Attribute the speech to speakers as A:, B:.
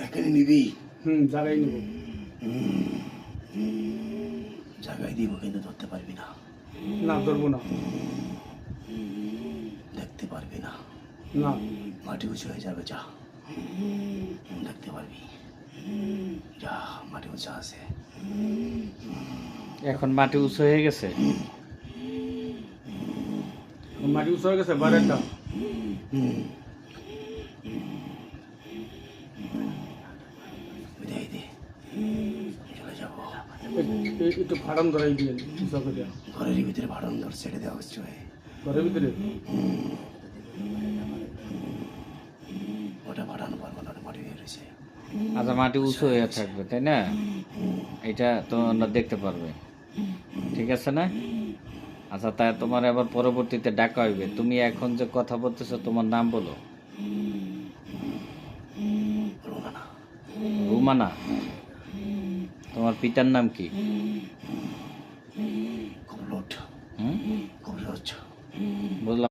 A: এখানে নিবি?
B: জায়গায় নিব।
A: জায়গায় দিব কিন্তু ধরতে পারবি না।
B: না ধরবো না।
A: দেখতে পারবি না।
B: না
A: মাটি উঁচু হয়ে যাবে, যা দেখতে পারবি। যা, মাটি উঁচু আছে।
C: এখন মাটি উঁচু হয়ে গেছে।
B: মাটি উঁচু হয়ে গেছে বাইরেটা।
A: বিদায় দে, চলে যাবো।
B: একটু ফাড়ান ধরাই দিয়ে উঁচা করে।
A: ঘরের ভিতরে ভাড়ন ধর ছেড়ে দেওয়া হচ্ছে।
B: ঘরের ভিতরে
A: ওটা ভাড়ানো পারবো না, ওটা মাটি হয়ে রয়েছে।
C: আচ্ছা, মাটি উঁচু হয়ে থাকবে, তাই না? এটা তোমরা দেখতে পারবে, ঠিক আছে না? আচ্ছা, তাই তোমার আবার পরবর্তীতে ডাকা হইবে। তুমি এখন যে কথা বলতেছো, তোমার নাম বলো।
A: রোমানা।
C: রুমানা। তোমার পিতার নাম কি?
A: কবলট।
C: হুম,
A: কবলট।
C: বুঝলাম।